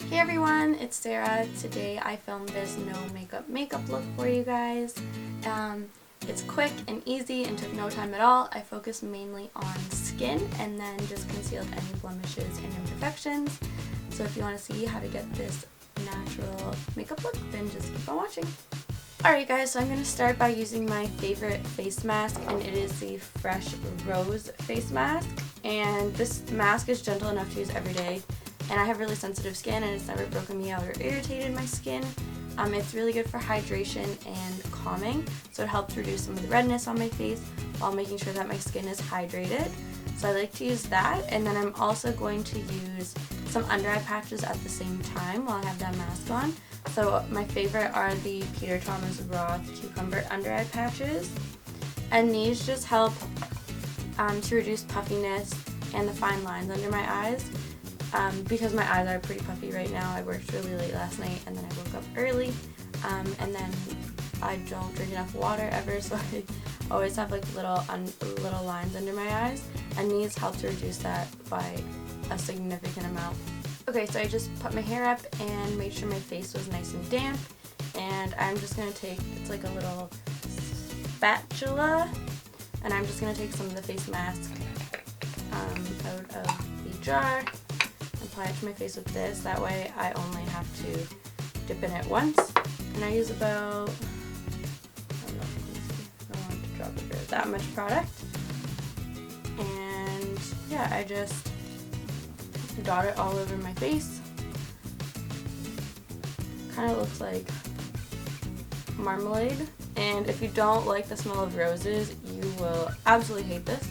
Hey everyone, it's Sarah. Today I filmed this no makeup look for you guys. It's quick and easy and took no time at all. I focused mainly on skin and then just concealed any blemishes and imperfections. So if you want to see how to get this natural makeup look, then just keep on watching. Alright guys, so I'm going to start by using my favorite face mask, and it is the Fresh Rose face mask. And this mask is gentle enough to use every day. And I have really sensitive skin and it's never broken me out or irritated my skin. It's really good for hydration and calming, so it helps reduce some of the redness on my face while making sure that my skin is hydrated. So I like to use that, and then I'm also going to use some under eye patches at the same time while I have that mask on. So my favorite are the Peter Thomas Roth Cucumber under eye patches, and these just help to reduce puffiness and the fine lines under my eyes. Because my eyes are pretty puffy right now. I worked really late last night and then I woke up early, and then I don't drink enough water ever, so I always have like little lines under my eyes, and these help to reduce that by a significant amount. Okay, so I just put my hair up and made sure my face was nice and damp, and I'm just going to take, it's like a little spatula, and I'm just going to take some of the face mask out of the jar. Apply it to my face with this, that way I only have to dip in it once, and I use about, I don't know if you can see, I don't want to drop it, that much product, and yeah, I just dot it all over my face. Kind of looks like marmalade, and if you don't like the smell of roses, you will absolutely hate this.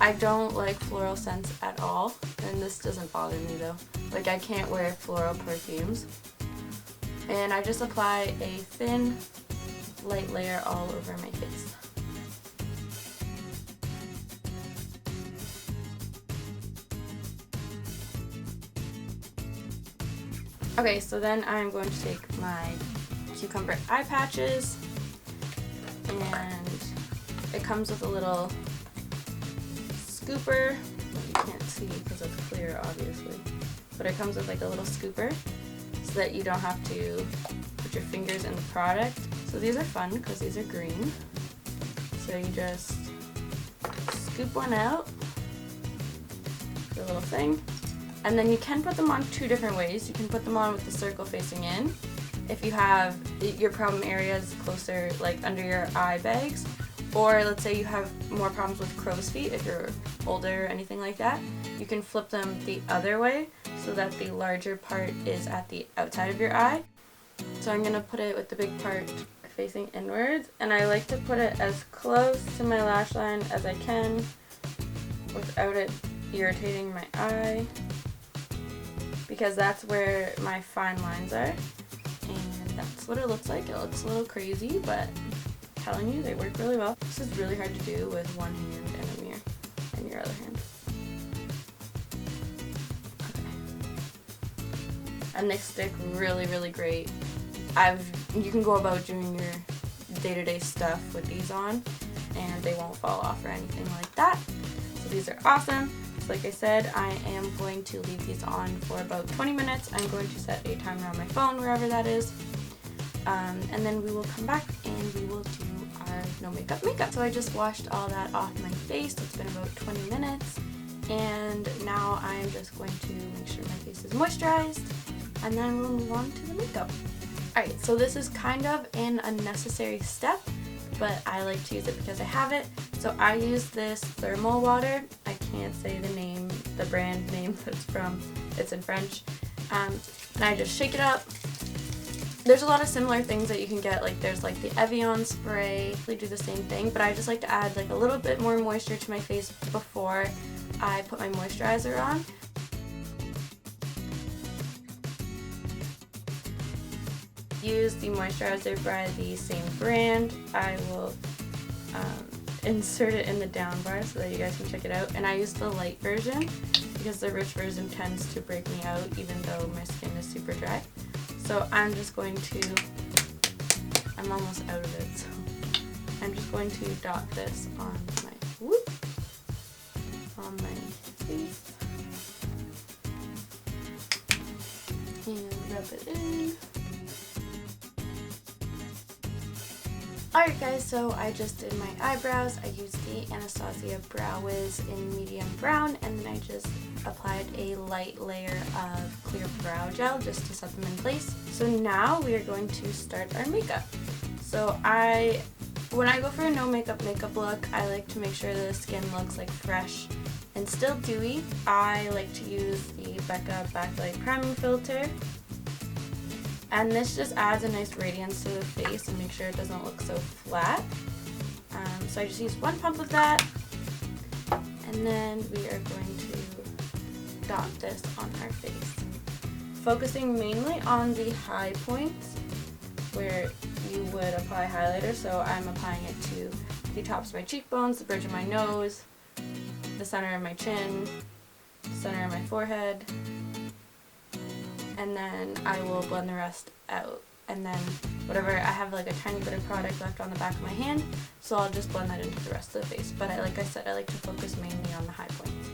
I don't like floral scents at all, and this doesn't bother me though. Like, I can't wear floral perfumes. And I just apply a thin, light layer all over my face. Okay, so then I'm going to take my cucumber eye patches, and it comes with a little scooper. Well, you can't see because it's clear obviously, but it comes with like a little scooper so that you don't have to put your fingers in the product. So these are fun because these are green. So you just scoop one out, the little thing, and then you can put them on two different ways. You can put them on with the circle facing in if you have your problem areas closer, like under your eye bags. Or let's say you have more problems with crow's feet, if you're older or anything like that, you can flip them the other way so that the larger part is at the outside of your eye. So I'm going to put it with the big part facing inwards, and I like to put it as close to my lash line as I can without it irritating my eye, because that's where my fine lines are, and that's what it looks like. It looks a little crazy, but telling you, they work really well. This is really hard to do with one hand and a mirror and your other hand. Okay. And they stick really, really great. You can go about doing your day-to-day stuff with these on, and they won't fall off or anything like that. So these are awesome. So like I said, I am going to leave these on for about 20 minutes. I'm going to set a timer on my phone, wherever that is. And then we will come back and we will do our no makeup. So I just washed all that off my face. It's been about 20 minutes, and now I'm just going to make sure my face is moisturized, and then we'll move on to the makeup. Alright, so this is kind of an unnecessary step, but I like to use it because I have it. So I use this thermal water. I can't say the name, the brand name that's from. It's in French. And I just shake it up. There's a lot of similar things that you can get, like there's like the Evian spray. They do the same thing, but I just like to add like a little bit more moisture to my face before I put my moisturizer on. Use the moisturizer by the same brand. I will insert it in the down bar so that you guys can check it out. And I use the light version because the rich version tends to break me out even though my skin is super dry. So I'm just going to, I'm almost out of it, so I'm just going to dot this on my, on my face. and rub it in. Alright guys, so I just did my eyebrows. I used the Anastasia Brow Wiz in medium brown, and then I just applied a light layer of clear brow gel just to set them in place. So now we are going to start our makeup. So when I go for a no makeup look, I like to make sure the skin looks like fresh and still dewy. I like to use the Becca Backlight priming filter. And this just adds a nice radiance to the face and make sure it doesn't look so flat. So I just used one pump of that, and then we are going to dot this on our face. Focusing mainly on the high points where you would apply highlighter, so I'm applying it to the tops of my cheekbones, the bridge of my nose, the center of my chin, the center of my forehead, and then I will blend the rest out. And then whatever, I have like a tiny bit of product left on the back of my hand, so I'll just blend that into the rest of the face. But like I said, I like to focus mainly on the high points.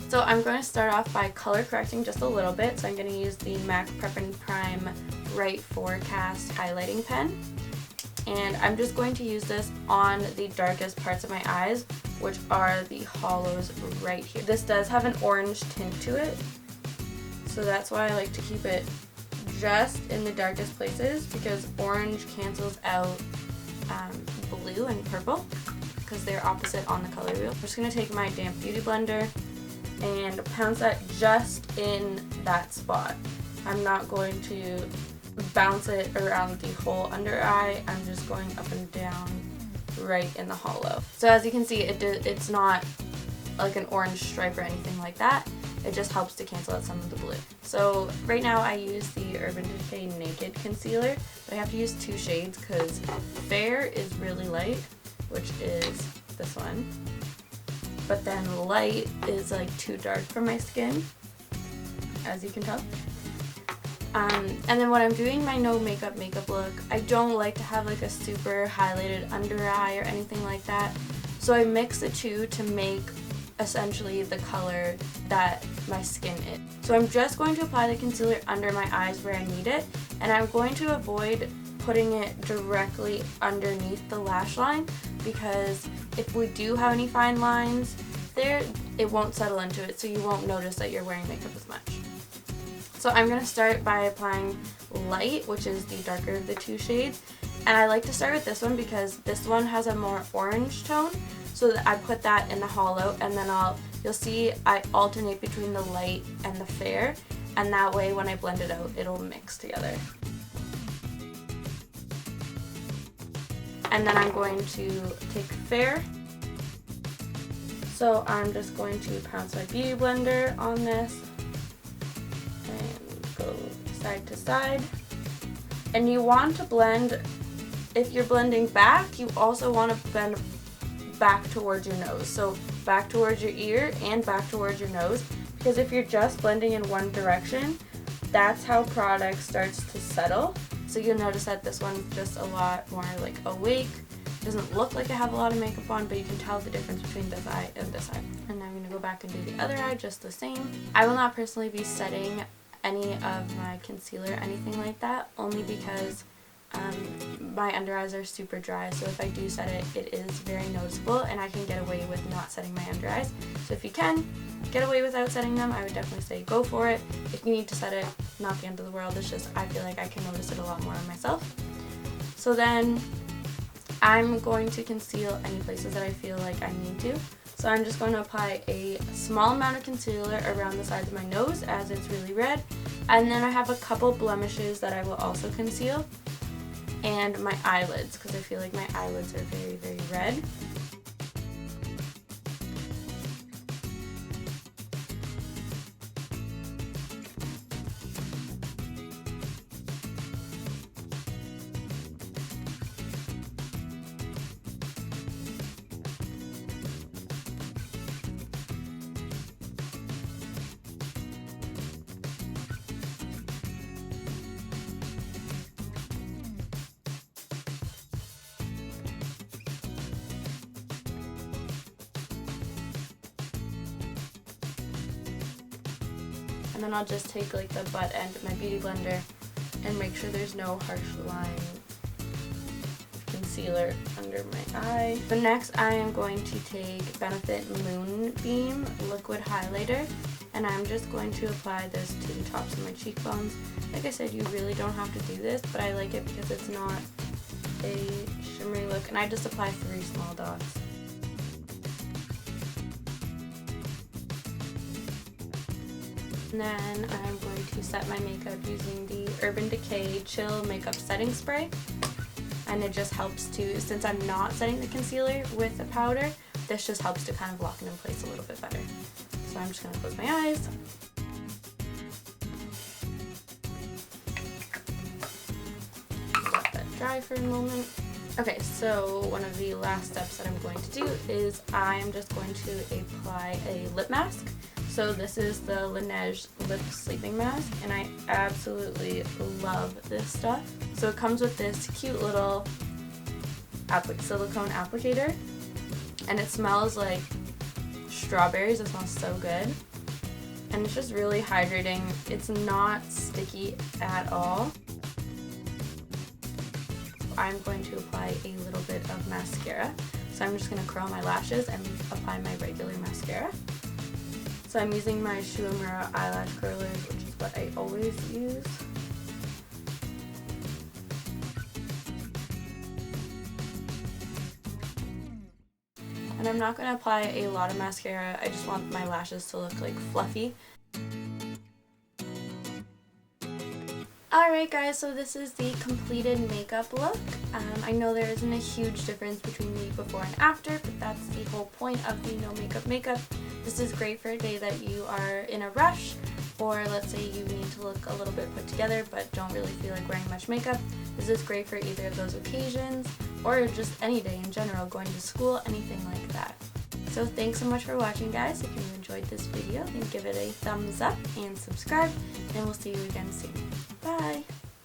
So I'm going to start off by color correcting just a little bit. So I'm going to use the MAC Prep and Prime Bright Forecast highlighting pen. And I'm just going to use this on the darkest parts of my eyes, which are the hollows right here. This does have an orange tint to it, so that's why I like to keep it just in the darkest places, because orange cancels out blue and purple because they're opposite on the color wheel. I'm just going to take my damp beauty blender and pounce that just in that spot. I'm not going to bounce it around the whole under eye. I'm just going up and down right in the hollow. So as you can see, it's not like an orange stripe or anything like that. It just helps to cancel out some of the blue. So right now I use the Urban Decay Naked Concealer, but I have to use 2 shades because Fair is really light, which is this one, but then Light is like too dark for my skin, as you can tell. And then when I'm doing my no makeup look, I don't like to have like a super highlighted under eye or anything like that. So I mix the two to make essentially the color that my skin is. So I'm just going to apply the concealer under my eyes where I need it, and I'm going to avoid putting it directly underneath the lash line, because if we do have any fine lines there, it won't settle into it, so you won't notice that you're wearing makeup as much. So I'm going to start by applying Light, which is the darker of the 2 shades. And I like to start with this one because this one has a more orange tone. So that I put that in the hollow, and then you'll see I alternate between the Light and the Fair. And that way when I blend it out, it'll mix together. And then I'm going to take Fair. So I'm just going to pounce my beauty blender on this. Go side to side, and you want to blend, if you're blending back, you also want to blend back towards your nose, so back towards your ear and back towards your nose, because if you're just blending in one direction, that's how product starts to settle. So you'll notice that this one's just a lot more like awake. It doesn't look like I have a lot of makeup on, but you can tell the difference between this eye and this eye. And I'm going to go back and do the other eye just the same. I will not personally be setting any of my concealer, anything like that, only because my under eyes are super dry, so if I do set it, it is very noticeable, and I can get away with not setting my under eyes. So if you can get away without setting them, I would definitely say go for it. If you need to set it, not the end of the world. It's just I feel like I can notice it a lot more on myself. So then I'm going to conceal any places that I feel like I need to. So I'm just going to apply a small amount of concealer around the sides of my nose as it's really red. And then I have a couple blemishes that I will also conceal. And my eyelids, because I feel like my eyelids are very, very red. And then I'll just take like the butt end of my beauty blender and make sure there's no harsh line concealer under my eye. So next I am going to take Benefit Moonbeam Liquid Highlighter, and I'm just going to apply this to the tops of my cheekbones. Like I said, you really don't have to do this, but I like it because it's not a shimmery look, and I just apply 3 small dots. And then I'm going to set my makeup using the Urban Decay Chill Makeup Setting Spray. And it just helps to, since I'm not setting the concealer with the powder, this just helps to kind of lock it in place a little bit better. So I'm just going to close my eyes. Let that dry for a moment. Okay, so one of the last steps that I'm going to do is I'm just going to apply a lip mask. So this is the Legere Lip Sleeping Mask, and I absolutely love this stuff. So it comes with this cute little silicone applicator, and it smells like strawberries. It smells so good, and it's just really hydrating. It's not sticky at all. I'm going to apply a little bit of mascara. So I'm just going to curl my lashes and apply my regular mascara. So I'm using my Shuimura eyelash curlers, which is what I always use. And I'm not going to apply a lot of mascara, I just want my lashes to look like fluffy. Alright guys, so this is the completed makeup look. I know there isn't a huge difference between the before and after, but that's the whole point of the no makeup makeup. This is great for a day that you are in a rush, or let's say you need to look a little bit put together but don't really feel like wearing much makeup. This is great for either of those occasions, or just any day in general, going to school, anything like that. So thanks so much for watching guys. If you enjoyed this video, then give it a thumbs up and subscribe, and we'll see you again soon. Bye!